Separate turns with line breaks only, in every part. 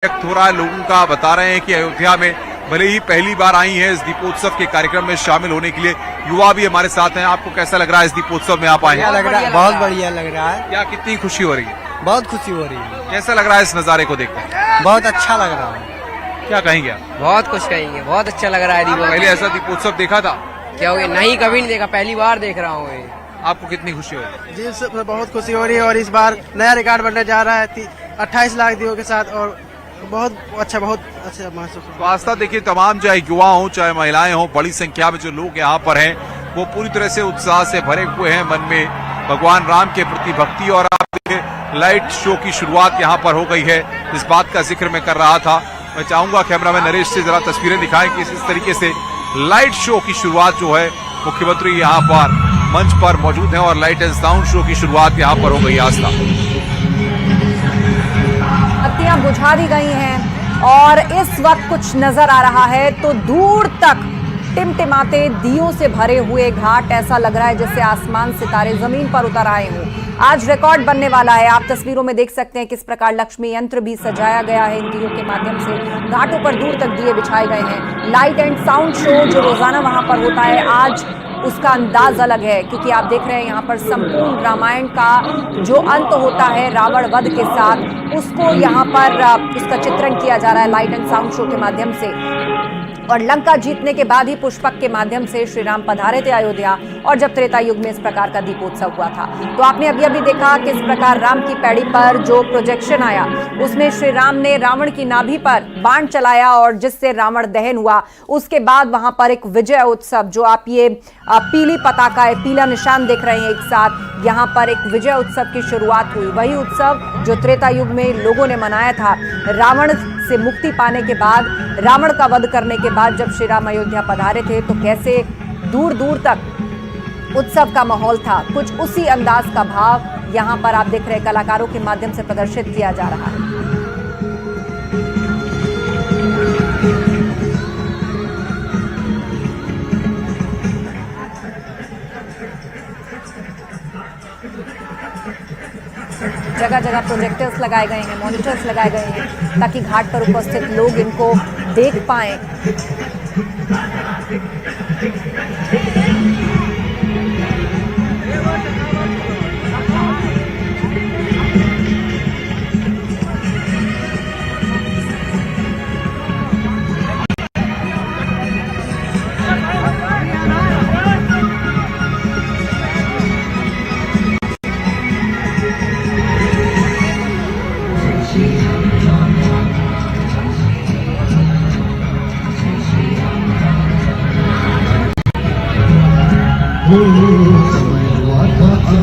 व्यक्त हो रहा है लोगों का। बता रहे हैं कि अयोध्या में भले ही पहली बार आई हैं इस दीपोत्सव के कार्यक्रम में शामिल होने के लिए, युवा भी हमारे साथ हैं। आपको कैसा लग रहा है इस दीपोत्सव में आप आए हैं?
बहुत बढ़िया लग रहा है।
क्या कितनी खुशी हो रही है?
बहुत खुशी हो रही है।
कैसा लग रहा है इस नज़ारे को देखकर?
बहुत अच्छा लग रहा है।
क्या कहेंगे आप?
बहुत कुछ कहेंगे, बहुत अच्छा लग रहा है दीपोत्सव।
पहले ऐसा दीपोत्सव देखा था?
क्या हो गया? नहीं, कभी नहीं देखा, पहली बार देख रहा हूँ।
आपको कितनी खुशी हो रही है?
जी सब बहुत खुशी हो रही है और इस बार नया रिकॉर्ड बनने जा रहा है 28 लाख दीपों के साथ और बहुत अच्छा महसूस हो।
तो आस्था देखिए, तमाम चाहे युवा हो चाहे महिलाएं हो, बड़ी संख्या में जो लोग यहाँ पर हैं वो पूरी तरह से उत्साह से भरे हुए हैं, मन में भगवान राम के प्रति भक्ति। और आप देखिए लाइट शो की शुरुआत यहाँ पर हो गई है, इस बात का जिक्र मैं कर रहा था। मैं चाहूंगा कैमरामैन नरेश से जरा तस्वीरें दिखाएं कि इस तरीके से लाइट शो की शुरुआत जो है, मुख्यमंत्री यहाँ पर मंच पर मौजूद हैं और लाइट एंड साउंड शो की शुरुआत यहाँ पर हो गई। आस्था
बत्तियां बुझा दी गई हैं और इस वक्त कुछ नजर आ रहा है तो दूर तक टिमटिमाते दियों से भरे हुए घाट, ऐसा लग रहा है जैसे आसमान सितारे जमीन पर उतर आए हों। आज रिकॉर्ड बनने वाला है। आप तस्वीरों में देख सकते हैं किस प्रकार लक्ष्मी यंत्र भी सजाया गया है इन दियों के माध्यम से। घाटों पर दूर तक दिए बिछाए गए हैं। लाइट एंड साउंड शो जो रोजाना वहां पर होता है, आज उसका अंदाज अलग है क्योंकि आप देख रहे हैं यहाँ पर संपूर्ण रामायण का जो अंत होता है रावण वध के साथ, उसको यहाँ पर उसका चित्रण किया जा रहा है लाइट एंड साउंड शो के माध्यम से। और लंका जीतने के बाद ही पुष्पक के माध्यम से श्री राम पधारे थे अयोध्या, और जब त्रेता युग में इस प्रकार का दीपोत्सव हुआ था तो आपने अभी देखा किस प्रकार राम की पैड़ी पर जो प्रोजेक्शन आया उसमें श्री राम ने रावण की नाभि पर बाण चलाया और जिससे रावण दहन हुआ। उसके बाद वहां पर एक विजय उत्सव, जो आप ये पीली पताका है, पीला निशान देख रहे हैं एक साथ, यहाँ पर एक विजय उत्सव की शुरुआत हुई। वही उत्सव जो त्रेता युग में लोगों ने मनाया था, रावण से मुक्ति पाने के बाद, रावण का वध करने के बाद जब श्री राम अयोध्या पधारे थे तो कैसे दूर दूर तक उत्सव का माहौल था। कुछ उसी अंदाज का भाव यहाँ पर आप देख रहे हैं कलाकारों के माध्यम से प्रदर्शित किया जा रहा है। जगह जगह प्रोजेक्टर्स लगाए गए हैं, मॉनिटर्स लगाए गए हैं ताकि घाट पर उपस्थित लोग इनको देख पाएं।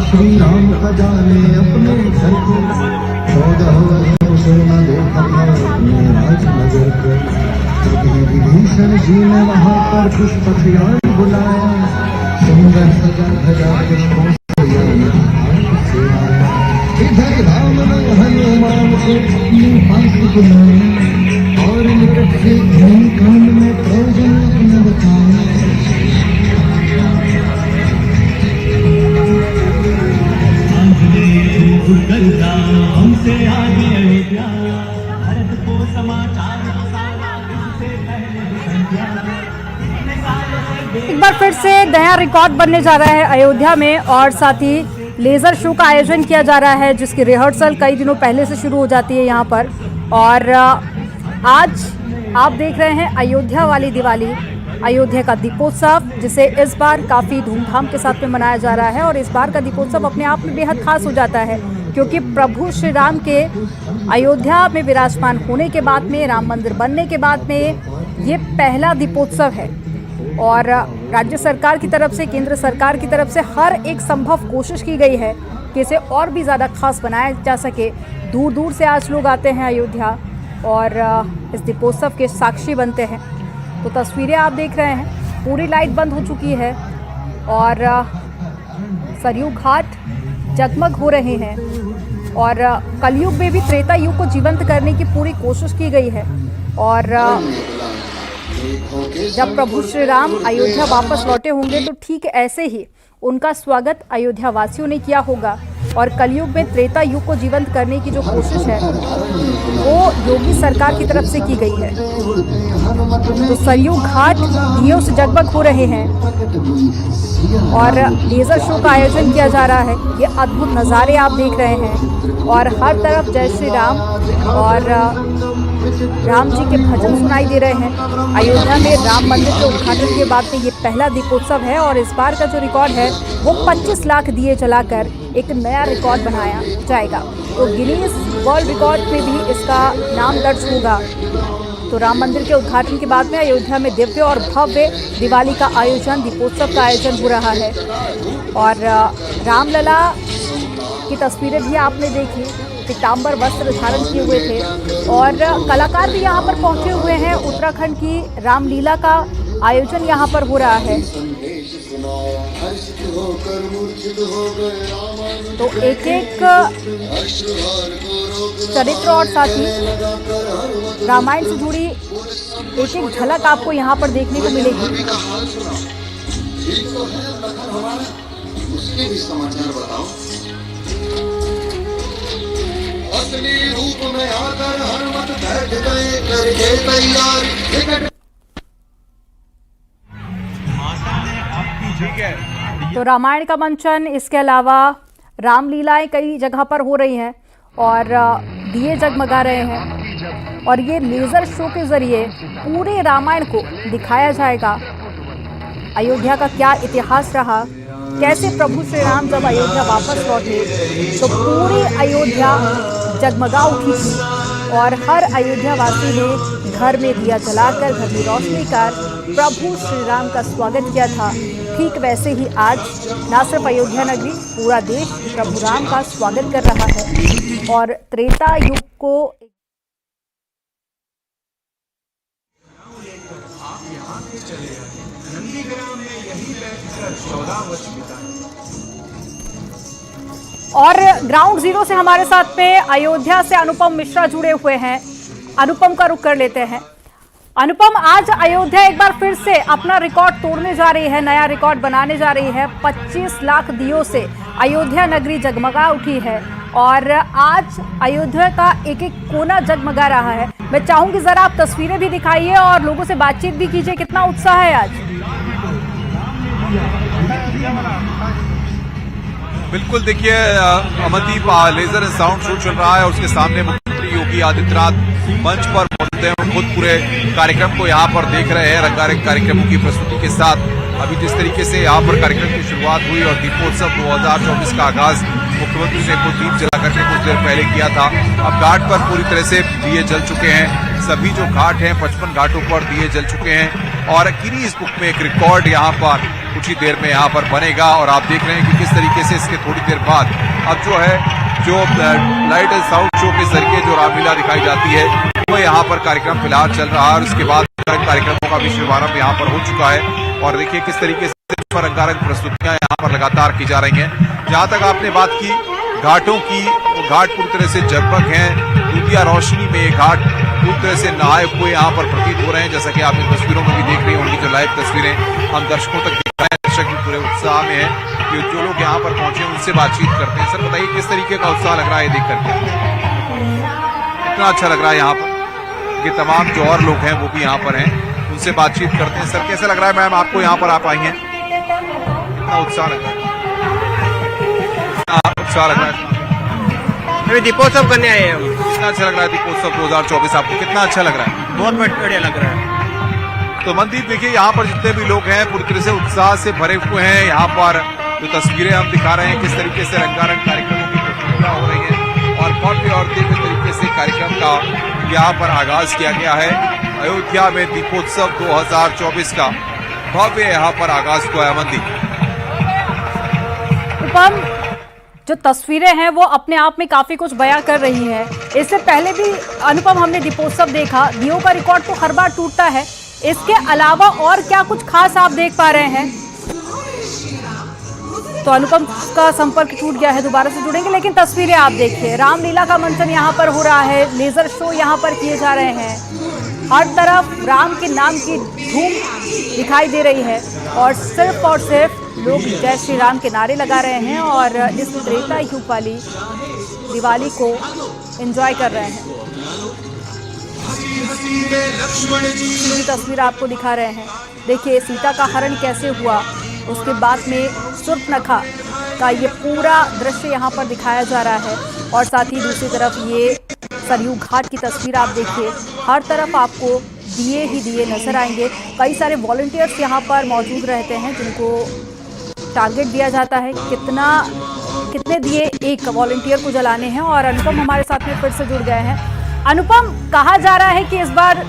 श्री राम का जाने अपने घर को 14 वर्षों से न देखा था अपने राजनगर को। कभी विभीषण जी ने वहाँ पर पुष्पक यान बुलाया, सुंदर सजा धजा पुष्पों से यान से आया। इधर राम ने हनुमान को अपनी पास बुलाया और निकट से धन कांड में प्रयोजन अपना बताया। हमसे आगे अयोध्या, भारत को समाचार
एक बार फिर से नया रिकॉर्ड बनने जा रहा है अयोध्या में और साथ ही लेजर शो का आयोजन किया जा रहा है जिसकी रिहर्सल कई दिनों पहले से शुरू हो जाती है यहाँ पर। और आज आप देख रहे हैं अयोध्या वाली दिवाली, अयोध्या का दीपोत्सव, जिसे इस बार काफ़ी धूमधाम के साथ में मनाया जा रहा है। और इस बार का दीपोत्सव अपने आप में बेहद खास हो जाता है क्योंकि प्रभु श्री राम के अयोध्या में विराजमान होने के बाद में, राम मंदिर बनने के बाद में ये पहला दीपोत्सव है। और राज्य सरकार की तरफ से, केंद्र सरकार की तरफ से हर एक संभव कोशिश की गई है कि इसे और भी ज़्यादा खास बनाया जा सके। दूर दूर से आज लोग आते हैं अयोध्या और इस दीपोत्सव के साक्षी बनते हैं। तो तस्वीरें आप देख रहे हैं, पूरी लाइट बंद हो चुकी है और सरयू घाट जगमग हो रहे हैं। और कलयुग में भी त्रेता युग को जीवंत करने की पूरी कोशिश की गई है। और जब प्रभु श्री राम अयोध्या वापस लौटे होंगे तो ठीक ऐसे ही उनका स्वागत अयोध्या वासियों ने किया होगा। और कलयुग में त्रेता युग को जीवंत करने की जो कोशिश है वो योगी सरकार की तरफ से की गई है। तो सरयू घाट दियों से जगमग हो रहे हैं और लेजर शो का आयोजन किया जा रहा है। ये अद्भुत नज़ारे आप देख रहे हैं और हर तरफ जय श्री राम और राम जी के भजन सुनाई दे रहे हैं। अयोध्या में राम मंदिर के उद्घाटन के बाद में ये पहला दीपोत्सव है और इस बार का जो रिकॉर्ड है वो 25 लाख दिए जलाकर एक नया रिकॉर्ड बनाया जाएगा। तो गिनीज वर्ल्ड रिकॉर्ड में भी इसका नाम दर्ज होगा। तो राम मंदिर के उद्घाटन के बाद में अयोध्या में दिव्य और भव्य दिवाली का आयोजन, दीपोत्सव का आयोजन हो रहा है। और रामलला की तस्वीरें भी आपने देखी, पीताम्बर वस्त्र धारण किए हुए थे और कलाकार भी यहाँ पर पहुँचे हुए हैं। उत्तराखंड की रामलीला का आयोजन यहाँ पर हो रहा है। तो एक एक चरित्र और साथ ही रामायण से जुड़ी एक एक झलक आपको यहाँ पर देखने को मिलेगी।
उसके भी समाचार बताओ। असली रूप में आकर हनुमत बैठ गए करके तैयार।
तो रामायण का मंचन, इसके अलावा रामलीलाएं कई जगह पर हो रही हैं और दिए जगमगा रहे हैं और ये लेजर शो के जरिए पूरे रामायण को दिखाया जाएगा। अयोध्या का क्या इतिहास रहा, कैसे प्रभु श्री राम जब अयोध्या वापस लौटे तो पूरी अयोध्या जगमगा उठी थी और हर अयोध्या वासी ने घर में दिया जलाकर, घर में रोशनी कर प्रभु श्री राम का स्वागत किया था। ठीक वैसे ही आज न सिर्फ अयोध्या नगरी, पूरा देश प्रभु राम का स्वागत कर रहा है और त्रेता युग को और ग्राउंड जीरो से हमारे साथ में अयोध्या से अनुपम मिश्रा जुड़े हुए हैं। अनुपम का रुख कर लेते हैं। अनुपम, आज अयोध्या एक बार फिर से अपना रिकॉर्ड तोड़ने जा रही है, नया रिकॉर्ड बनाने जा रही है। 25 लाख दियों से अयोध्या नगरी जगमगा उठी है और आज अयोध्या का एक एक कोना जगमगा रहा है। मैं चाहूंगी जरा आप तस्वीरें भी दिखाइए और लोगों से बातचीत भी कीजिए। कितना उत्साह है आज?
बिल्कुल, देखिए Amandeep, laser and sound show चल रहा है और उसके सामने मुख्यमंत्री योगी आदित्यनाथ मंच पर मौजूद हैं और खुद पूरे कार्यक्रम को यहाँ पर देख रहे हैं रंगारंग कार्यक्रमों की प्रस्तुति के साथ। अभी जिस तरीके से यहाँ पर कार्यक्रम की शुरुआत हुई और दीपोत्सव 2024 का आगाज मुख्यमंत्री ने खुद दीप जला करके कुछ देर पहले किया था। अब घाट पर पूरी तरह से दिए जल चुके हैं। सभी जो घाट हैं 55 घाटों पर दिए जल चुके हैं और गिनीज बुक में एक रिकॉर्ड यहाँ पर कुछ ही देर में यहाँ पर बनेगा। और आप देख रहे हैं कि किस तरीके से इसके थोड़ी देर बाद अब जो लाइट एंड साउंड शो के जरिए जो रामलीला दिखाई जाती है वो यहाँ पर कार्यक्रम फिलहाल चल रहा है और उसके बाद कार्यक्रमों का भी शुभारंभ यहाँ पर हो चुका है। और देखिए किस तरीके से रंगारंग प्रस्तुतियां यहाँ पर लगातार की जा रही हैं। जहाँ तक आपने बात की घाटों की, तो घाट पूरी तरह से जगमग हैं। दूधिया रोशनी में घाट पूरी तरह से नहाए हुए यहाँ पर प्रतीत हो रहे हैं, जैसा कि आप इन तस्वीरों में भी देख रही होंगी। जो लाइव तस्वीरें हम दर्शकों तक दिखा रहे हैं, दर्शक भी पूरे उत्साह में है कि जो लोग यहाँ पर पहुंचे उनसे बातचीत करते हैं। सर बताइए किस तरीके का उत्साह लग रहा है देख करके? कितना अच्छा लग रहा है यहाँ पर कि तमाम जो और लोग हैं वो भी यहाँ पर हैं, उनसे बातचीत करते हैं। सर कैसा लग रहा है मैम आपको यहाँ पर आप आई हैं? कितना उत्साह लग रहा है? उत्साह लग रहा है?
दीपोत्सव करने आए हैं हम।
कितना अच्छा लग रहा है दीपोत्सव 2024 आपको? कितना अच्छा लग रहा है?
बहुत बढ़िया लग रहा है।
तो मनदीप देखिए यहाँ पर जितने भी लोग हैं पूरी तरह से उत्साह से भरे हुए हैं। यहाँ पर जो तस्वीरें हम दिखा रहे हैं किस तरीके से रंगारंग कार्यक्रमों की प्रस्तुतियां हो रही है और भव्य और दिव्य तरीके से कार्यक्रम का यहाँ पर आगाज किया गया है। अयोध्या में दीपोत्सव 2024 का भव्य यहाँ पर आगाज हुआ है। मनदीप,
उपम, जो तस्वीरें हैं वो अपने आप में काफी कुछ बयां कर रही हैं। इससे पहले भी अनुपम हमने दीपोत्सव देखा, दियों का रिकॉर्ड तो हर बार टूटता है। इसके अलावा और क्या कुछ खास आप देख पा रहे हैं? तो अनुपम का संपर्क टूट गया है, दोबारा से जुड़ेंगे। लेकिन तस्वीरें आप देखिए, रामलीला का मंचन यहाँ पर हो रहा है, लेजर शो यहाँ पर किए जा रहे हैं, हर तरफ राम के नाम की धूम दिखाई दे रही है और सिर्फ लोग जय श्री राम के नारे लगा रहे हैं और इस त्रेता युग वाली दिवाली को एंजॉय कर रहे हैं। पूरी तस्वीर आपको दिखा रहे हैं। देखिए सीता का हरण कैसे हुआ, उसके बाद में शूर्पणखा का ये पूरा दृश्य यहाँ पर दिखाया जा रहा है। और साथ ही दूसरी तरफ ये सरयू घाट की तस्वीर आप देखिए, हर तरफ आपको दिए ही दिए नजर आएंगे। कई सारे वॉलंटियर्स यहाँ पर मौजूद रहते हैं जिनको टारगेट दिया जाता है कितने दिए एक वॉलंटियर को जलाने हैं। और अनुपम हमारे साथ में फिर से जुड़ गए हैं। अनुपम, कहा जा रहा है कि इस बार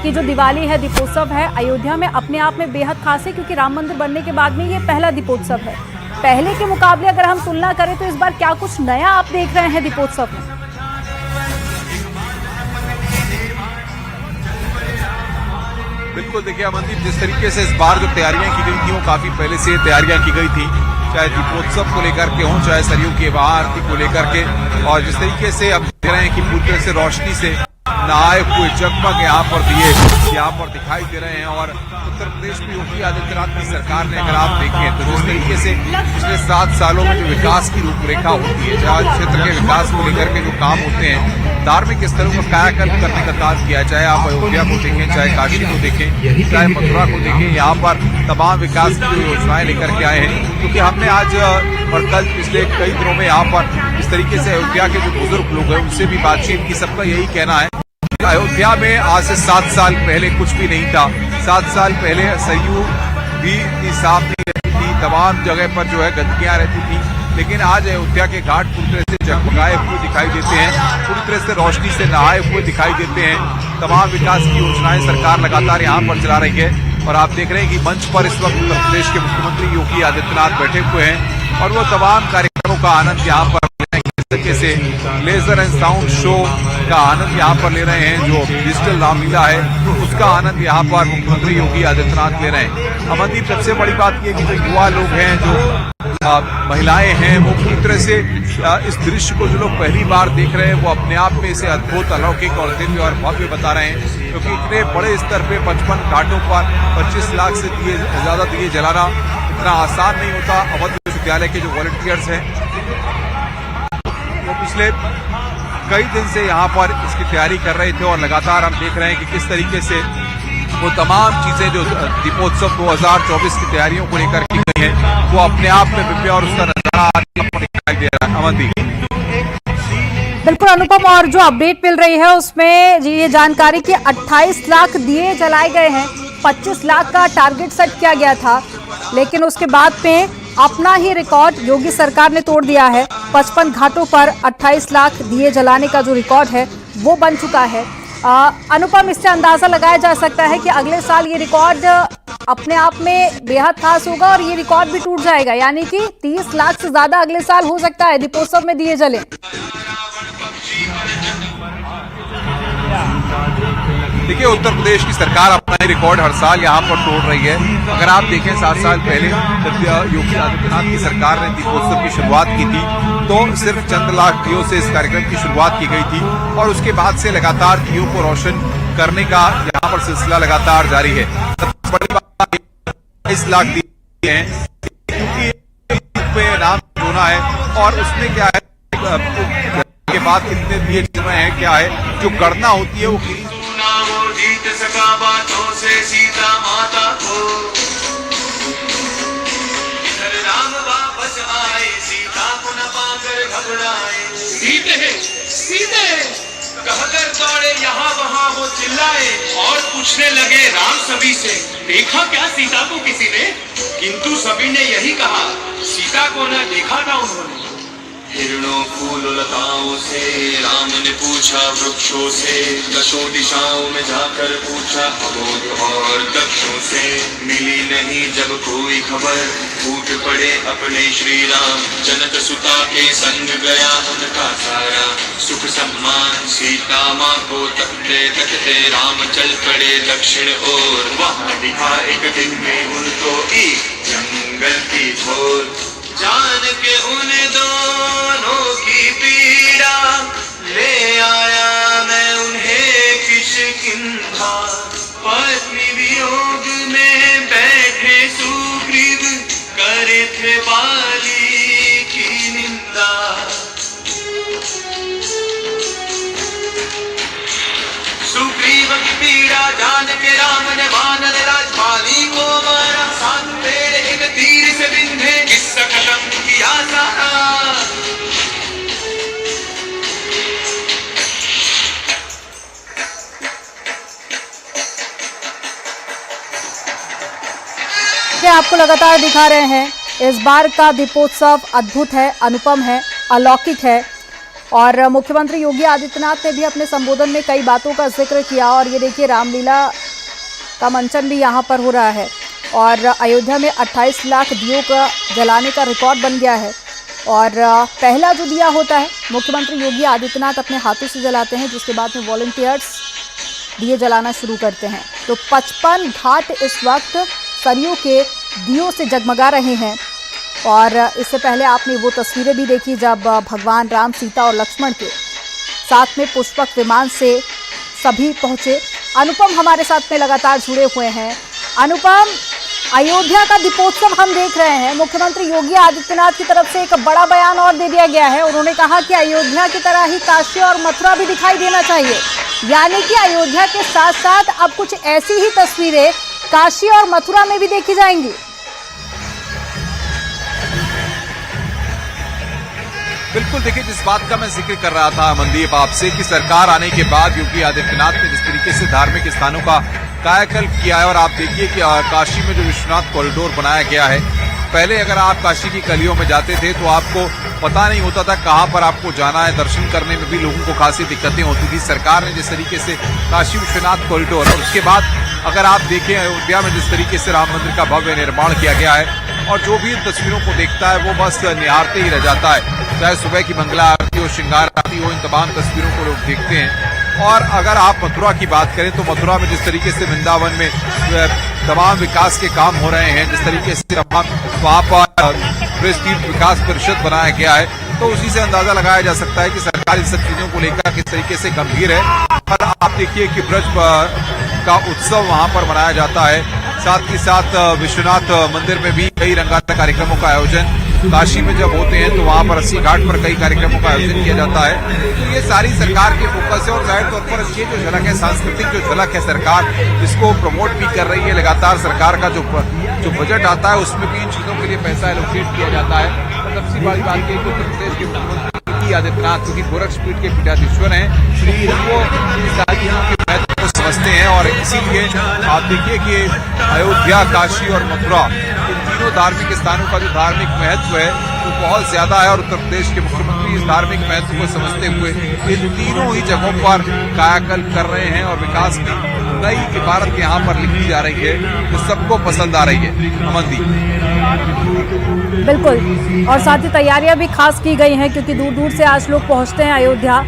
की जो दिवाली है, दीपोत्सव है, अयोध्या में अपने आप में बेहद खास है क्योंकि राम मंदिर बनने के बाद में ये पहला दीपोत्सव है। पहले के मुकाबले अगर हम तुलना करें तो इस बार क्या कुछ नया आप देख रहे हैं दीपोत्सव में?
बिल्कुल, देखिए अमनदीप, जिस तरीके से इस बार जो तैयारियां की गई थी वो काफी पहले से तैयारियां की गई थी, चाहे दीपोत्सव को लेकर के हों, चाहे सरयू की महाआरती को लेकर के। और जिस तरीके से अब देख रहे हैं कि पूरी तरह से रोशनी से नहाए हुए जगमग यहाँ पर दिए यहाँ पर दिखाई दे रहे हैं। और उत्तर प्रदेश में योगी आदित्यनाथ की सरकार ने अगर आप देखें तो जिस तरीके से पिछले 7 सालों में जो विकास की रूपरेखा होती है, जहाँ क्षेत्र के विकास को लेकर के जो काम होते हैं, धार्मिक स्थलों का कायाकल्प करने का काम किया, चाहे आप अयोध्या को देखें, चाहे काशी को देखें, चाहे मथुरा को देखें, यहाँ पर तमाम विकास की जो योजनाएं लेकर के आए हैं। क्योंकि हमने आज और कल पिछले कई दिनों में यहाँ पर इस तरीके से अयोध्या के जो बुजुर्ग लोग हैं उनसे भी बातचीत की। सबका यही कहना है अयोध्या में आज से 7 साल पहले कुछ भी नहीं था। 7 साल पहले सरयू भी इतनी साफ नहीं रहती थी, तमाम जगह पर जो है गंदगियां रहती थी। लेकिन आज अयोध्या के घाट पूरी तरह से जगमगाए हुए दिखाई देते हैं, पूरी तरह से रोशनी से नहाए हुए दिखाई देते हैं। तमाम विकास की योजनाएं सरकार लगातार यहाँ पर चला रही है। और आप देख रहे हैं कि मंच पर इस वक्त उत्तर प्रदेश के मुख्यमंत्री योगी आदित्यनाथ बैठे हुए हैं और वो तमाम कार्यक्रमों का आनंद यहाँ पर तरीके से लेजर एंड साउंड शो का आनंद यहाँ पर ले रहे हैं। जो डिजिटल रामलीला है उसका आनंद यहाँ पर मुख्यमंत्री योगी आदित्यनाथ ले रहे हैं। अमनदीप, सबसे बड़ी बात यह कि जो युवा लोग हैं, जो महिलाएं हैं, वो पूरी तरह से इस दृश्य को जो लोग पहली बार देख रहे हैं वो अपने आप में इसे अद्भुत, अलौकिक और दिव्य और भव्य बता रहे हैं। क्योंकि इतने बड़े स्तर पे 55 घाटों पर 25 लाख से ज्यादा दिए जलाना इतना आसान नहीं होता। अवध विश्वविद्यालय के जो वॉलंटियर्स हैं वो पिछले कई दिन से यहाँ पर इसकी तैयारी कर रहे थे और लगातार हम देख रहे हैं कि किस तरीके से वो तमाम चीजें जो दीपोत्सव 2024 की तैयारियों को लेकर की गई हैं वो अपने आप में दिव्य और उसका नजारा दिखाई दे रहा है। अमनदीप,
बिल्कुल अनुपम, और जो अपडेट मिल रही है उसमें ये जानकारी कि 28 लाख दिए जलाए गए हैं। 25 लाख का टारगेट सेट किया गया था, लेकिन उसके बाद में अपना ही रिकॉर्ड योगी सरकार ने तोड़ दिया है। 55 घाटों पर 28 लाख दिए जलाने का जो रिकॉर्ड है वो बन चुका है। अनुपम, इससे अंदाजा लगाया जा सकता है कि अगले साल ये रिकॉर्ड अपने आप में बेहद खास होगा और ये रिकॉर्ड भी टूट जाएगा, यानी कि 30 लाख से ज्यादा अगले साल हो सकता है दीपोत्सव में दिए जले।
देखिए, उत्तर प्रदेश की सरकार अपना ही रिकॉर्ड हर साल यहाँ पर तोड़ रही है। अगर आप देखें 7 साल पहले जब योगी आदित्यनाथ की सरकार ने दीपोत्सव की शुरुआत की थी तो सिर्फ चंद लाख दियों से इस कार्यक्रम की शुरुआत की गई थी और उसके बाद से लगातार दियों को रोशन करने का यहाँ पर सिलसिला लगातार जारी है। सबसे बड़ी बात 22 लाख दिए हैं क्योंकि नाम जोना है और उसमें क्या है के बाद कितने दिए जल रहे हैं, क्या है जो गणना होती है वो
जीत सका बातों से सीता माता को, इधर राम वापस आए, सीता को न पाकर घबराए। सीते कहकर दौड़े यहाँ वहाँ वो चिल्लाए और पूछने लगे राम सभी से, देखा क्या सीता को किसी ने? किंतु सभी ने यही कहा, सीता को न देखा था उन्होंने। हिरणों फूल लताओं से राम ने पूछा वृक्षों से, दशों दिशाओं में जाकर पूछा अबोध और दक्षों से। मिली नहीं जब कोई खबर, फूट पड़े अपने श्री राम, जनक सुता के संग गया उनका सारा सुख सम्मान। सीता माँ को तकते तकते राम चल पड़े दक्षिण ओर, वहाँ दिखा एक दिन में उनको एक जंगल की झोर। जान के उन दोनों की पीड़ा ले आया मैं उन्हें किष्किंधा। पत्नी वियोग में बैठे सुग्रीव करे के राम ने वानर राजपाली को मारा, 7 पेड़ एक तीर से बिंधे, किस्सा खत्म किया सारा।
आपको लगातार दिखा रहे हैं इस बार का दीपोत्सव अद्भुत है, अनुपम है, अलौकिक है। और मुख्यमंत्री योगी आदित्यनाथ ने भी अपने संबोधन में कई बातों का जिक्र किया। और ये देखिए रामलीला का मंचन भी यहाँ पर हो रहा है और अयोध्या में 28 लाख दियों का जलाने का रिकॉर्ड बन गया है। और पहला जो दिया होता है मुख्यमंत्री योगी आदित्यनाथ अपने हाथों से जलाते हैं, जिसके बाद में वॉलंटियर्स दिए जलाना शुरू करते हैं। तो 55 घाट इस वक्त सरयू के दियों से जगमगा रहे हैं। और इससे पहले आपने वो तस्वीरें भी देखी जब भगवान राम, सीता और लक्ष्मण के साथ में पुष्पक विमान से सभी पहुंचे। अनुपम हमारे साथ में लगातार जुड़े हुए हैं। अनुपम, अयोध्या का दीपोत्सव हम देख रहे हैं। मुख्यमंत्री योगी आदित्यनाथ की तरफ से एक बड़ा बयान और दे दिया गया है। उन्होंने कहा कि अयोध्या की तरह ही काशी और मथुरा भी दिखाई देना चाहिए, यानी कि अयोध्या के साथ साथ अब कुछ ऐसी ही तस्वीरें काशी और मथुरा में भी देखी जाएंगी।
बिल्कुल, देखिए जिस बात का मैं जिक्र कर रहा था मनदीप आपसे कि सरकार आने के बाद योगी आदित्यनाथ ने जिस तरीके से धार्मिक स्थानों का कायाकल्प किया है। और आप देखिए कि काशी में जो विश्वनाथ कॉरिडोर बनाया गया है, पहले अगर आप काशी की गलियों में जाते थे तो आपको पता नहीं होता था कहां पर आपको जाना है। दर्शन करने में भी लोगों को खासी दिक्कतें होती थी। सरकार ने जिस तरीके से काशी विश्वनाथ कॉरिडोर और उसके बाद अगर आप देखें अयोध्या में जिस तरीके से राम मंदिर का भव्य निर्माण किया गया है, और जो भी इन तस्वीरों को देखता है वो बस निहारते ही रह जाता है। चाहे सुबह की मंगला आरती हो, श्रृंगार आरती हो, इन तमाम तस्वीरों को लोग देखते हैं। और अगर आप मथुरा की बात करें तो मथुरा में जिस तरीके से वृंदावन में तमाम विकास के काम हो रहे हैं, जिस तरीके से वहां पर ब्रज तीर्थ विकास परिषद बनाया गया है, तो उसी से अंदाजा लगाया जा सकता है कि सरकार इन सब चीजों को लेकर किस तरीके से गंभीर है। और आप देखिए कि ब्रज का उत्सव वहां पर मनाया जाता है। साथ ही साथ विश्वनाथ मंदिर में भी कई रंगारंग कार्यक्रमों का आयोजन, काशी में जब होते हैं तो वहां पर 80 घाट पर कई कार्यक्रमों का आयोजन किया जाता है। तो ये सारी सरकार की फोकस है और जाहिर तौर पर ये जो झलक है, सांस्कृतिक जो झलक है, सरकार इसको प्रमोट भी कर रही है। लगातार सरकार का जो बजट आता है उसमें भी इन चीजों के लिए पैसा एलोकेट किया जाता है। और सबसे बड़ी बात की उत्तर प्रदेश के मुख्यमंत्री योगी आदित्यनाथ क्योंकि गोरक्षपीठ के पीठाधीश्वर हैं, श्री वो सारी चीजों के महत्व को समझते हैं। और इसीलिए आप देखिए कि अयोध्या, काशी और मथुरा, इन तीनों धार्मिक स्थानों का जो धार्मिक महत्व है वो बहुत ज्यादा है। और उत्तर प्रदेश के मुख्यमंत्री इस धार्मिक महत्व को समझते हुए इन तीनों ही जगहों पर कायाकल्प कर रहे हैं और विकास की नई इबारत यहाँ पर लिखी जा रही है, जो सबको पसंद आ रही है। अमनदीप,
बिल्कुल, और साथ ही तैयारियां भी खास की गई हैं क्योंकि दूर दूर से आज लोग पहुंचते हैं अयोध्या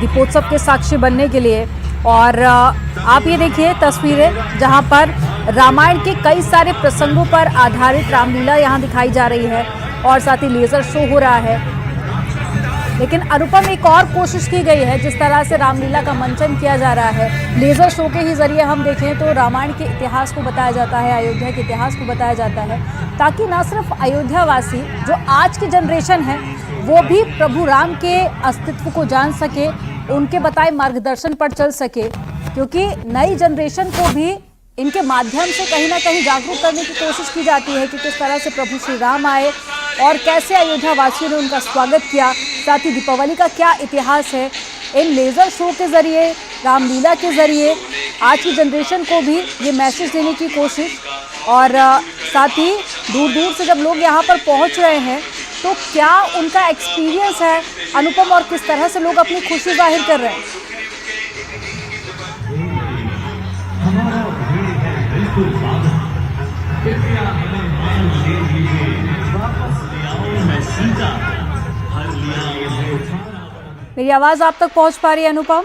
दीपोत्सव के साक्षी बनने के लिए। और आप ये देखिए तस्वीरें जहां पर रामायण के कई सारे प्रसंगों पर आधारित रामलीला यहाँ दिखाई जा रही है और साथ ही लेजर शो हो रहा है। लेकिन अनुपम, एक और कोशिश की गई है, जिस तरह से रामलीला का मंचन किया जा रहा है, लेजर शो के ही जरिए हम देखें तो रामायण के इतिहास को बताया जाता है, अयोध्या के इतिहास को बताया जाता है, ताकि न सिर्फ अयोध्यावासी जो आज की जनरेशन है वो भी प्रभु राम के अस्तित्व को जान सके, उनके बताए मार्गदर्शन पर चल सके। क्योंकि नई जनरेशन को भी इनके माध्यम से कहीं ना कहीं जागरूक करने की कोशिश की जाती है कि किस तरह से प्रभु श्री राम आए और कैसे अयोध्या वासियों ने उनका स्वागत किया। साथ ही दीपावली का क्या इतिहास है, इन लेज़र शो के ज़रिए, रामलीला के ज़रिए आज की जनरेशन को भी ये मैसेज देने की कोशिश। और साथ ही दूर दूर से जब लोग यहाँ पर पहुँच रहे हैं तो क्या उनका एक्सपीरियंस है अनुपम, और किस तरह से लोग अपनी खुशी जाहिर कर रहे हैं। मेरी आवाज आप तक पहुंच पा रही है अनुपम?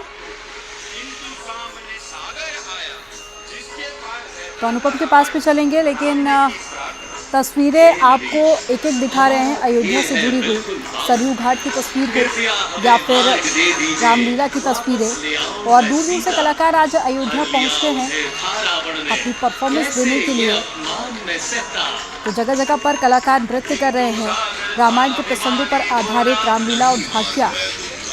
तो अनुपम के पास भी चलेंगे, लेकिन तस्वीरें आपको एक एक दिखा रहे हैं अयोध्या से जुड़ी हुई, सरयू घाट की तस्वीर हो या फिर रामलीला की तस्वीरें। और दूर दूर से कलाकार आज अयोध्या पहुंचते हैं अपनी परफॉर्मेंस देने के लिए। तो जगह जगह पर कलाकार नृत्य कर रहे हैं, रामायण के प्रसंगों पर आधारित रामलीला और झांकियाँ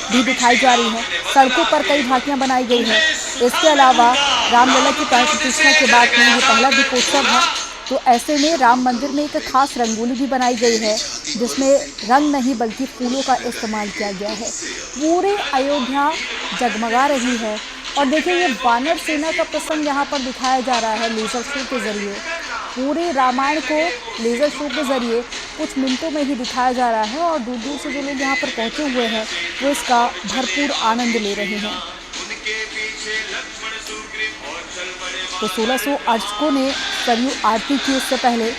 भी दिखाई जा रही हैं। सड़कों पर कई झांकियाँ बनाई गई हैं। इसके अलावा रामलला की प्राण प्रतिष्ठा के बाद में ये पहला दीपोत्सव है। तो ऐसे में राम मंदिर में एक खास रंगोली भी बनाई गई है, जिसमें रंग नहीं बल्कि फूलों का इस्तेमाल किया गया है। पूरे अयोध्या जगमगा रही है। और देखिए, ये वानर सेना का प्रसंग यहाँ पर दिखाया जा रहा है लेज़र शो के ज़रिए। पूरे रामायण को लेज़र शो के ज़रिए कुछ मिनटों में ही दिखाया जा रहा है और दूर दूर से जो लोग यहाँ पर पहुँचे हुए हैं वो इसका भरपूर आनंद ले रहे हैं। तो 1600 अर्चकों ने सरयू आरती की इससे पहले,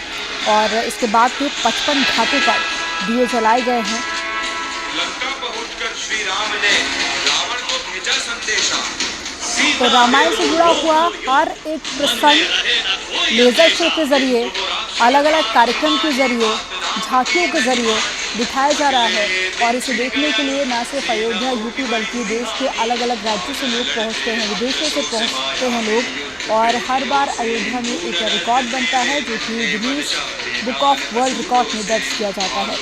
और इसके बाद फिर 55 घाटों पर दिए जलाए गए हैं।
लंका पहुंचकर श्री राम ने रावण को भेजा संदेशा।
तो रामायण से जुड़ा हुआ हर एक प्रसंग लेज़र शो के ज़रिए, अलग अलग कार्यक्रम के ज़रिए, झांकियों के ज़रिए दिखाया जा रहा है। और इसे देखने के लिए न सिर्फ अयोध्या, यूपी बल्कि देश के अलग अलग राज्यों से लोग पहुंचते हैं, विदेशों से पहुंचते हैं लोग। और हर बार अयोध्या में एक रिकॉर्ड बनता है जो कि Guinness book of world record में दर्ज किया जाता है।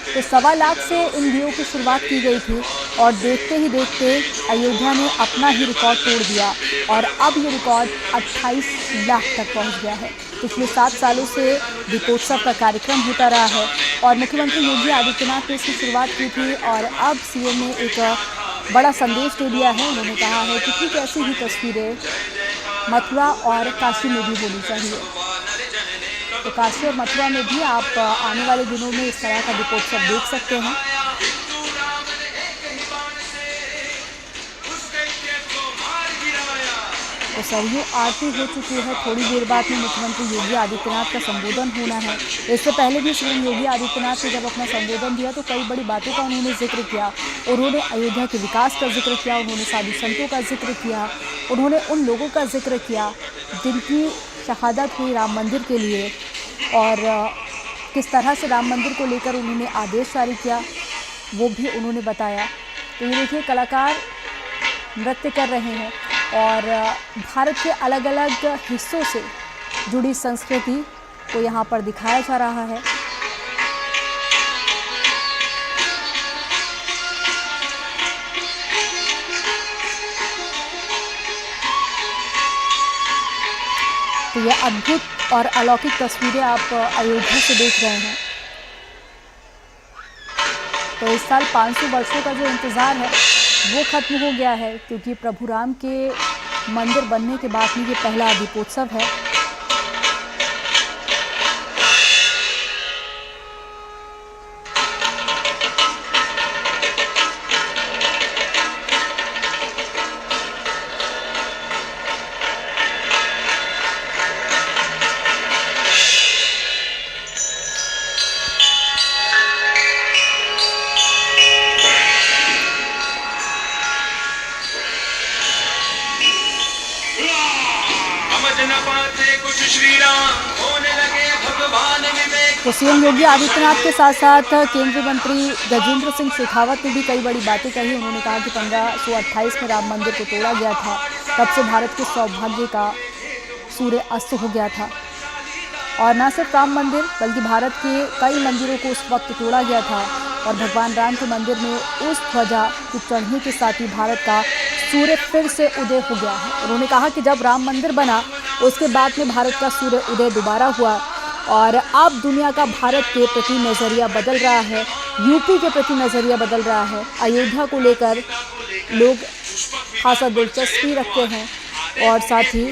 तो 1.25 लाख से इन दियों की शुरुआत की गई थी और देखते ही देखते अयोध्या ने अपना ही रिकॉर्ड तोड़ दिया और अब ये रिकॉर्ड 28 लाख तक पहुंच गया है। पिछले 7 सालों से दीपोत्सव का कार्यक्रम होता रहा है और मुख्यमंत्री योगी आदित्यनाथ ने इसकी शुरुआत की थी और अब सीएम ने एक बड़ा संदेश दे दिया है। उन्होंने कहा है कि ठीक ऐसी ही तस्वीरें मथुरा और काशी में भी होनी चाहिए। तो काशी और मथुरा में भी आप आने वाले दिनों में इस तरह का दीपोत्सव देख सकते हैं। तो सरयू आरती हो चुकी है। थोड़ी देर बाद में मुख्यमंत्री योगी आदित्यनाथ का संबोधन होना है। इससे पहले भी सीएम योगी आदित्यनाथ ने जब अपना संबोधन दिया तो कई बड़ी बातों का उन्होंने जिक्र किया। उन्होंने अयोध्या के विकास का जिक्र किया, उन्होंने साधु संतों का जिक्र किया, उन्होंने उन लोगों का जिक्र किया जिनकी शहादत हुई राम मंदिर के लिए और किस तरह से राम मंदिर को लेकर उन्होंने आदेश जारी किया वो भी उन्होंने बताया। तो ये देखिए, कलाकार नृत्य कर रहे हैं और भारत के अलग अलग हिस्सों से जुड़ी संस्कृति को यहाँ पर दिखाया जा रहा है। तो यह अद्भुत और अलौकिक तस्वीरें आप अयोध्या से देख रहे हैं। तो इस साल 500 वर्षों का जो इंतज़ार है वो खत्म हो गया है, क्योंकि प्रभु राम के मंदिर बनने के बाद में ये पहला दीपोत्सव है। तो सीएम योगी आदित्यनाथ के साथ साथ केंद्रीय मंत्री गजेंद्र सिंह शेखावत ने भी कई बड़ी बातें कही। उन्होंने कहा कि 1528 में राम मंदिर को तोड़ा गया था, तब से भारत के सौभाग्य का सूर्य अस्त हो गया था। और न सिर्फ राम मंदिर बल्कि भारत के कई मंदिरों को उस वक्त तोड़ा गया था और भगवान राम के मंदिर में उस ध्वजा के चढ़ने के साथ ही भारत का सूर्य फिर से उदय हो गया है। उन्होंने कहा कि जब राम मंदिर बना उसके बाद में भारत का सूर्य उदय दोबारा हुआ और अब दुनिया का भारत के प्रति नज़रिया बदल रहा है, यूपी के प्रति नज़रिया बदल रहा है। अयोध्या को लेकर लोग खासा दिलचस्पी रखते हैं और साथ ही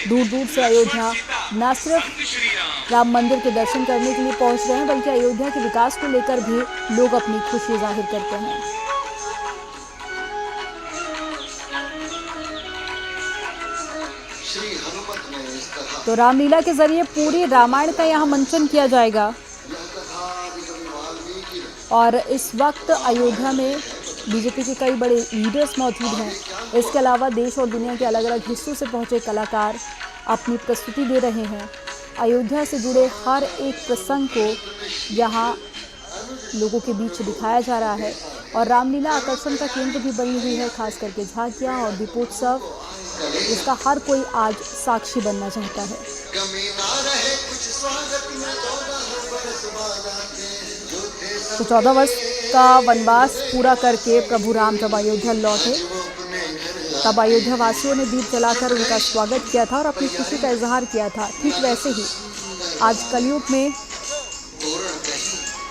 दूर दूर से अयोध्या न सिर्फ राम मंदिर के दर्शन करने के लिए पहुंच रहे हैं बल्कि अयोध्या के विकास को लेकर भी लोग अपनी खुशी जाहिर करते हैं। तो रामलीला के जरिए पूरी रामायण का यहाँ मंचन किया जाएगा और इस वक्त अयोध्या में बीजेपी के कई बड़े लीडर्स मौजूद हैं। इसके अलावा देश और दुनिया के अलग अलग हिस्सों से पहुंचे कलाकार अपनी प्रस्तुति दे रहे हैं। अयोध्या से जुड़े हर एक प्रसंग को यहाँ लोगों के बीच दिखाया जा रहा है और रामलीला आकर्षण का केंद्र भी बनी हुई है, खास करके झांकियाँ और दीपोत्सव, जिसका हर कोई आज साक्षी बनना चाहता है। तो 14 वर्ष का वनवास पूरा करके प्रभु राम जब अयोध्या लौटे तब अयोध्या वासियों ने दीप जलाकर उनका स्वागत किया था और अपनी खुशी का इजहार किया था। ठीक वैसे ही आज कलयुग में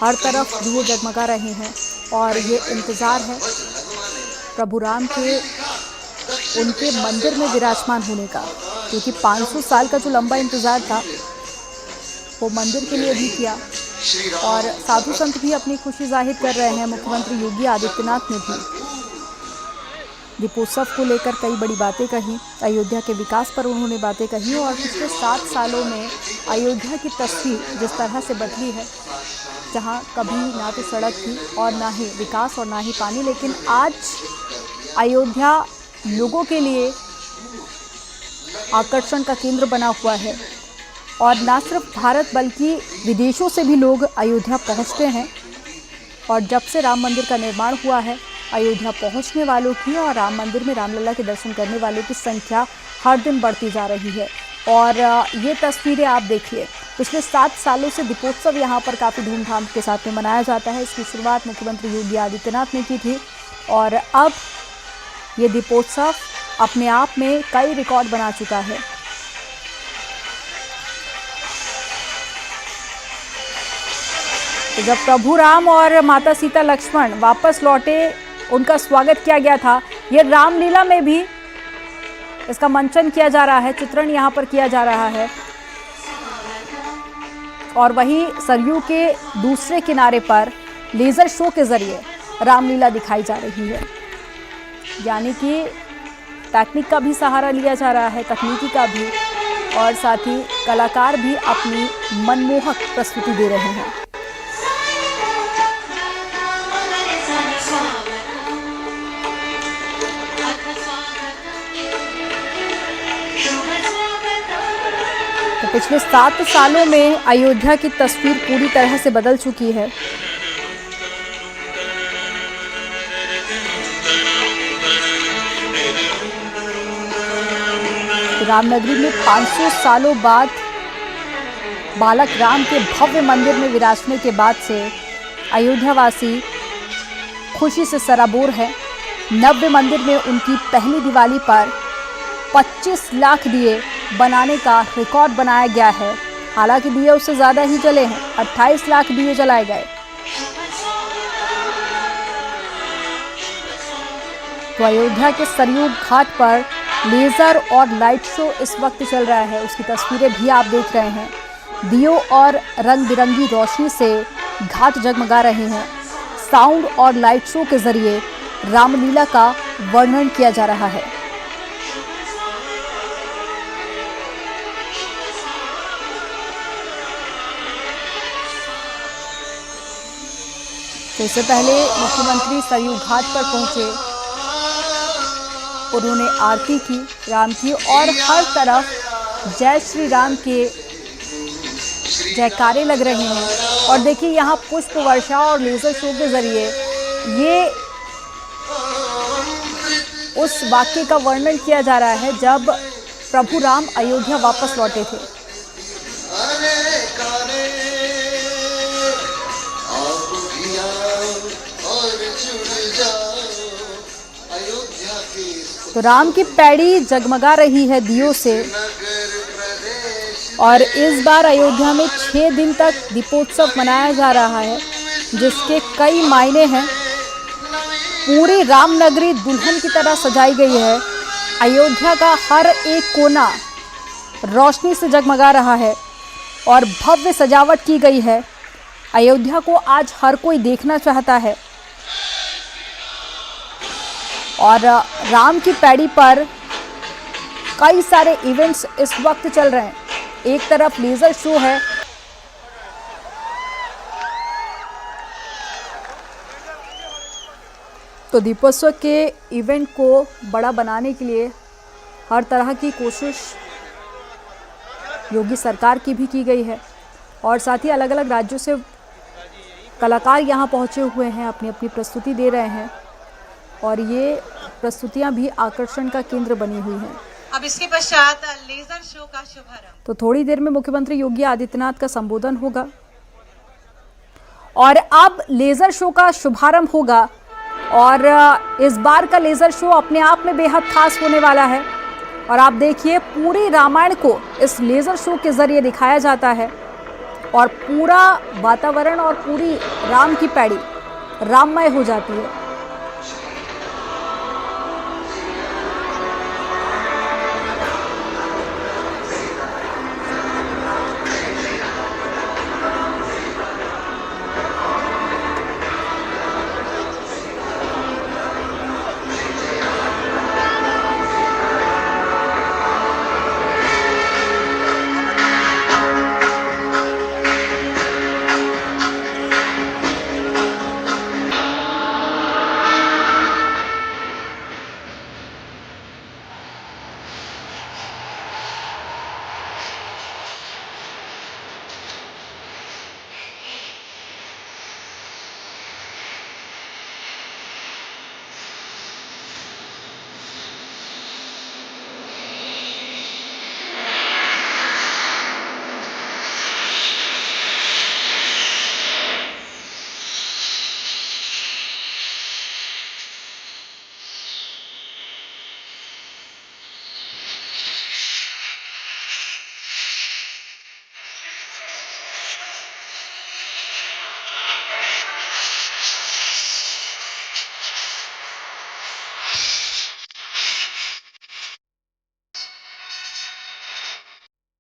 हर तरफ दिए जगमगा रहे हैं और ये इंतज़ार है प्रभु राम के उनके मंदिर में विराजमान होने का, क्योंकि 500 साल का जो लंबा इंतज़ार था वो मंदिर के लिए भी किया और साधु संत भी अपनी खुशी जाहिर कर रहे हैं। मुख्यमंत्री योगी आदित्यनाथ ने भी दीपोत्सव को लेकर कई बड़ी बातें कही, अयोध्या के विकास पर उन्होंने बातें कही और पिछले 7 सालों में अयोध्या की तस्वीर जिस तरह से बदली है, जहां कभी ना तो सड़क थी और ना ही विकास और ना ही पानी, लेकिन आज अयोध्या लोगों के लिए आकर्षण का केंद्र बना हुआ है और ना सिर्फ भारत बल्कि विदेशों से भी लोग अयोध्या पहुंचते हैं। और जब से राम मंदिर का निर्माण हुआ है, अयोध्या पहुंचने वालों की और राम मंदिर में रामलला के दर्शन करने वालों की संख्या हर दिन बढ़ती जा रही है। और ये तस्वीरें आप देखिए, पिछले 7 सालों से दीपोत्सव यहाँ पर काफ़ी धूमधाम के साथ में मनाया जाता है। इसकी शुरुआत मुख्यमंत्री योगी आदित्यनाथ ने की थी और अब ये दीपोत्सव अपने आप में कई रिकॉर्ड बना चुका है। तो जब प्रभु राम और माता सीता लक्ष्मण वापस लौटे, उनका स्वागत किया गया था। ये रामलीला में भी इसका मंचन किया जा रहा है, चित्रण यहाँ पर किया जा रहा है और वहीं सरयू के दूसरे किनारे पर लेज़र शो के जरिए रामलीला दिखाई जा रही है। यानी कि तकनीक का भी सहारा लिया जा रहा है, तकनीकी का भी, और साथ ही कलाकार भी अपनी मनमोहक प्रस्तुति दे रहे हैं। तो पिछले 7 सालों में अयोध्या की तस्वीर पूरी तरह से बदल चुकी है। रामनगरी में 500 सालों बाद बालक राम के भव्य मंदिर में विराजने के बाद से अयोध्यावासी खुशी से सराबोर है। नव्य मंदिर में उनकी पहली दिवाली पर 25 लाख दिए बनाने का रिकॉर्ड बनाया गया है। हालांकि दिए उससे ज़्यादा ही जले हैं, 28 लाख दिए जलाए गए। तो अयोध्या के सरयू घाट पर लेज़र और लाइट शो इस वक्त चल रहा है, उसकी तस्वीरें भी आप देख रहे हैं। दियों और रंग बिरंगी रोशनी से घाट जगमगा रहे हैं। साउंड और लाइट शो के जरिए रामलीला का वर्णन किया जा रहा है। तो इससे पहले मुख्यमंत्री सरयू घाट पर पहुंचे, उन्होंने आरती की राम की और हर तरफ जय श्री राम के जयकारे लग रहे हैं। और देखिए यहाँ पुष्प वर्षा और लेजर शो के जरिए ये उस वाक्य का वर्णन किया जा रहा है जब प्रभु राम अयोध्या वापस लौटे थे। तो राम की पैड़ी जगमगा रही है दियों से और इस बार अयोध्या में 6 दिन तक दीपोत्सव मनाया जा रहा है, जिसके कई मायने हैं। पूरी रामनगरी दुल्हन की तरह सजाई गई है। अयोध्या का हर एक कोना रोशनी से जगमगा रहा है और भव्य सजावट की गई है। अयोध्या को आज हर कोई देखना चाहता है और राम की पैड़ी पर कई सारे इवेंट्स इस वक्त चल रहे हैं। एक तरफ लेजर शो है, तो दीपोत्सव के इवेंट को बड़ा बनाने के लिए हर तरह की कोशिश योगी सरकार की भी की गई है और साथ ही अलग अलग राज्यों से कलाकार यहाँ पहुँचे हुए हैं, अपनी अपनी प्रस्तुति दे रहे हैं और ये प्रस्तुतियाँ भी आकर्षण का केंद्र बनी हुई हैं।
अब इसके पश्चात लेजर शो का शुभारंभ।
तो थोड़ी देर में मुख्यमंत्री योगी आदित्यनाथ का संबोधन होगा और अब लेजर शो का शुभारंभ होगा और इस बार का लेज़र शो अपने आप में बेहद खास होने वाला है। और आप देखिए, पूरी रामायण को इस लेज़र शो के ज़रिए दिखाया जाता है और पूरा वातावरण और पूरी राम की पैड़ी राममय हो जाती है।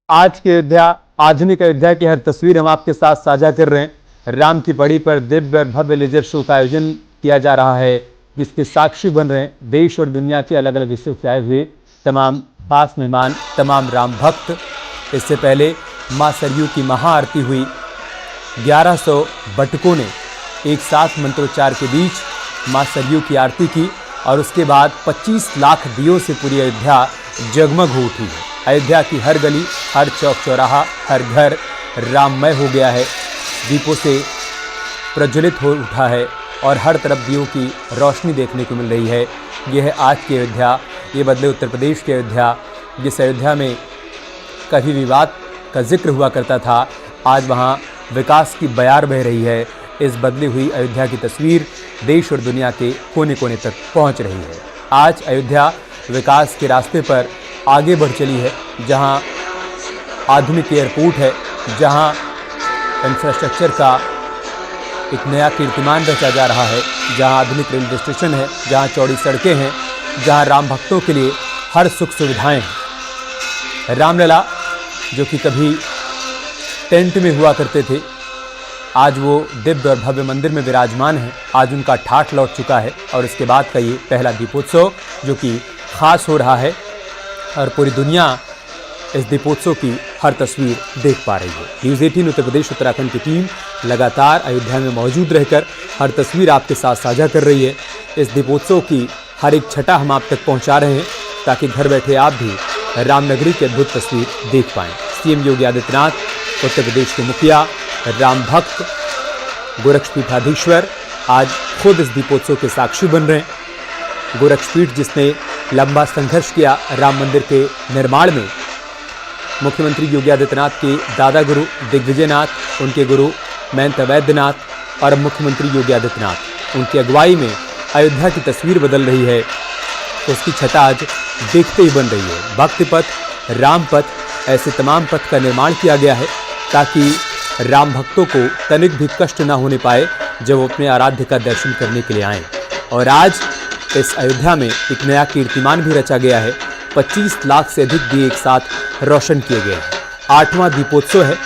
आज की अयोध्या, आधुनिक अयोध्या की हर तस्वीर हम आपके साथ साझा कर रहे हैं। राम की पड़ी पर दिव्य और भव्य लेजर शो का आयोजन किया जा रहा है, जिसके साक्षी बन रहे हैं देश और दुनिया के अलग अलग हिस्सों से आए हुए तमाम खास मेहमान, तमाम राम भक्त। इससे पहले मां सरयू की महाआरती हुई। 1100 बटकों ने एक साथ मंत्रोच्चार के बीच मां सरयू की आरती की और उसके बाद 25 लाख दियों से पूरी अयोध्या जगमग हो उठी है। अयोध्या की हर गली, हर चौक चौराहा, हर घर राममय हो गया है, दीपों से प्रज्वलित हो उठा है और हर तरफ दियों की रोशनी देखने को मिल रही है। यह है आज की अयोध्या, ये बदले उत्तर प्रदेश की अयोध्या। जिस अयोध्या में कभी विवाद का जिक्र हुआ करता था, आज वहाँ विकास की बयार बह रही है। इस बदली हुई अयोध्या की तस्वीर देश और दुनिया के कोने कोने तक पहुँच रही है। आज अयोध्या विकास के रास्ते पर आगे बढ़ चली है, जहां आधुनिक एयरपोर्ट है, जहां इंफ्रास्ट्रक्चर का एक नया कीर्तिमान रचा जा रहा है, जहां आधुनिक रेलवे स्टेशन है, जहां चौड़ी सड़कें हैं, जहां राम भक्तों के लिए हर सुख सुविधाएं हैं। रामलला जो कि कभी टेंट में हुआ करते थे, आज वो दिव्य और भव्य मंदिर में विराजमान है। आज उनका ठाठ लौट चुका है और इसके बाद का ये पहला दीपोत्सव जो कि खास हो रहा है और पूरी दुनिया इस दीपोत्सव की हर तस्वीर देख पा रही है। न्यूज़ 18 उत्तर प्रदेश उत्तराखंड की टीम लगातार अयोध्या में मौजूद रहकर हर तस्वीर आपके साथ साझा कर रही है। इस दीपोत्सव की हर एक छटा हम आप तक पहुंचा रहे हैं ताकि घर बैठे आप भी रामनगरी की अद्भुत तस्वीर देख पाएं। सीएम योगी आदित्यनाथ, उत्तर प्रदेश के मुखिया, राम भक्त, गोरक्षपीठाधीश्वर आज खुद इस दीपोत्सव के साक्षी बन रहे हैं। गोरक्षपीठ जिसने लंबा संघर्ष किया राम मंदिर के निर्माण में, मुख्यमंत्री योगी आदित्यनाथ के दादा गुरु दिग्विजयनाथ, उनके गुरु महंत वैद्यनाथ और मुख्यमंत्री योगी आदित्यनाथ, उनकी अगुवाई में अयोध्या की तस्वीर बदल रही है। तो उसकी छटा आज देखते ही बन रही है। भक्ति पथ, राम पथ, ऐसे तमाम पथ का निर्माण किया गया है ताकि राम भक्तों को तनिक भी कष्ट ना होने पाए जब वो अपने आराध्य का दर्शन करने के लिए आएँ। और आज इस अयोध्या में एक नया कीर्तिमान भी रचा गया है। 25 लाख से अधिक दिए एक साथ रोशन किए गए हैं। 8वां दीपोत्सव है।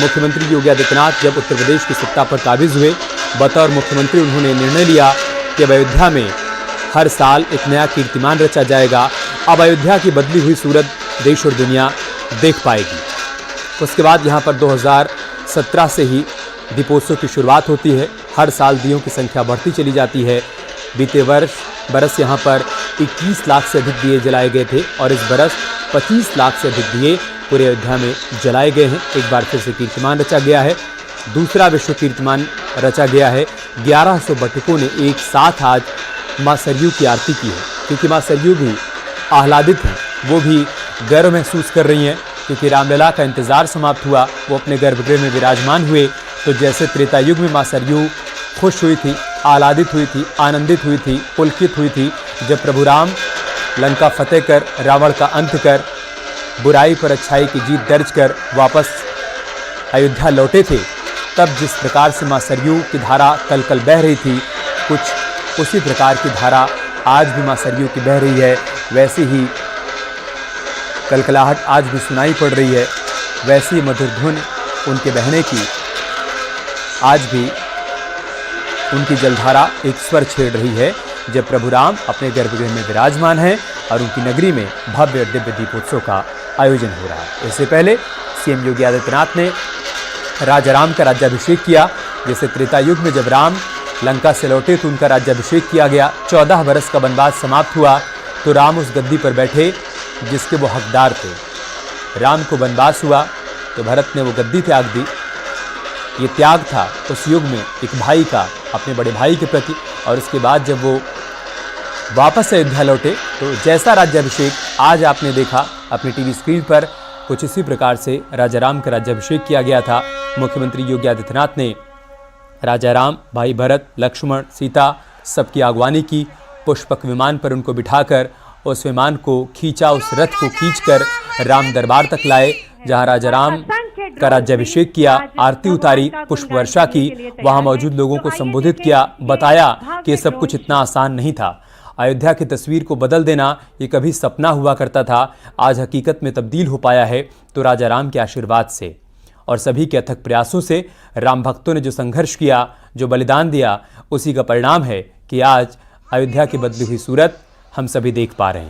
मुख्यमंत्री योगी आदित्यनाथ जब उत्तर प्रदेश की सत्ता पर काबिज हुए, बतौर मुख्यमंत्री उन्होंने निर्णय लिया कि अब अयोध्या में हर साल एक नया कीर्तिमान रचा जाएगा। अब अयोध्या की बदली हुई सूरत देश और दुनिया देख पाएगी। उसके बाद यहाँ पर 2017 से ही दीपोत्सव की शुरुआत होती है। हर साल दियों की संख्या बढ़ती चली जाती है। बीते बरस यहाँ पर 21 लाख से अधिक दिए जलाए गए थे और इस बरस 25 लाख से अधिक दिए पूरे अयोध्या में जलाए गए हैं। एक बार फिर से कीर्तिमान रचा गया है। दूसरा विश्व कीर्तिमान रचा गया है। 1100 बटकों ने एक साथ आज मां सरयू की आरती की है, क्योंकि मां सरयू भी आह्लादित हैं, वो भी गर्व महसूस कर रही हैं, क्योंकि रामलला का इंतज़ार समाप्त हुआ। वो अपने गर्भगृह में विराजमान हुए। तो जैसे त्रेता युग में मां सरयू खुश हुई थी, आह्लादित हुई थी, आनंदित हुई थी, पुलकित हुई थी जब प्रभु राम लंका फतेह कर, रावण का अंत कर, बुराई पर अच्छाई की जीत दर्ज कर वापस अयोध्या लौटे थे। तब जिस प्रकार से मां सरयू की धारा कल कल बह रही थी, कुछ उसी प्रकार की धारा आज भी मां सरयू की बह रही है। वैसी ही कलकलाहट आज भी सुनाई पड़ रही है, वैसी मधुर धुन उनके बहने की आज भी उनकी जलधारा एक स्वर छेड़ रही है जब प्रभु राम अपने गर्भगृह में विराजमान हैं और उनकी नगरी में भव्य और दिव्य दीपोत्सव का आयोजन हो रहा है। इससे पहले सीएम योगी आदित्यनाथ ने राजा राम का राज्याभिषेक किया। जैसे त्रेता युग में जब राम लंका से लौटे तो उनका राज्याभिषेक किया गया। 14 वर्ष का वनवास समाप्त हुआ तो राम उस गद्दी पर बैठे जिसके वो हकदार थे। राम को वनवास हुआ तो भरत ने वो गद्दी त्याग दी। ये त्याग था उस युग में एक भाई का अपने बड़े भाई के प्रति। और उसके बाद जब वो वापस अयोध्या लौटे तो जैसा राज्याभिषेक आज आपने देखा अपनी टीवी स्क्रीन पर, कुछ इसी प्रकार से राजा राम का राज्याभिषेक किया गया था। मुख्यमंत्री योगी आदित्यनाथ ने राजा राम, भाई भरत, लक्ष्मण, सीता सबकी अगवानी की। पुष्पक विमान पर उनको बिठाकर उस विमान को खींचा, उस रथ को खींचकर राम दरबार तक लाए, जहां राजा राम का राज्याभिषेक किया, आरती उतारी, पुष्प वर्षा की, वहां मौजूद लोगों को संबोधित किया, बताया कि सब कुछ इतना आसान नहीं था। अयोध्या की तस्वीर को बदल देना ये कभी सपना हुआ करता था, आज हकीकत में तब्दील हो पाया है तो राजा राम के आशीर्वाद से और सभी के अथक प्रयासों से। राम भक्तों ने जो संघर्ष किया, जो बलिदान दिया, उसी का परिणाम है कि आज अयोध्या की बदली हुई सूरत हम सभी देख पा रहे हैं।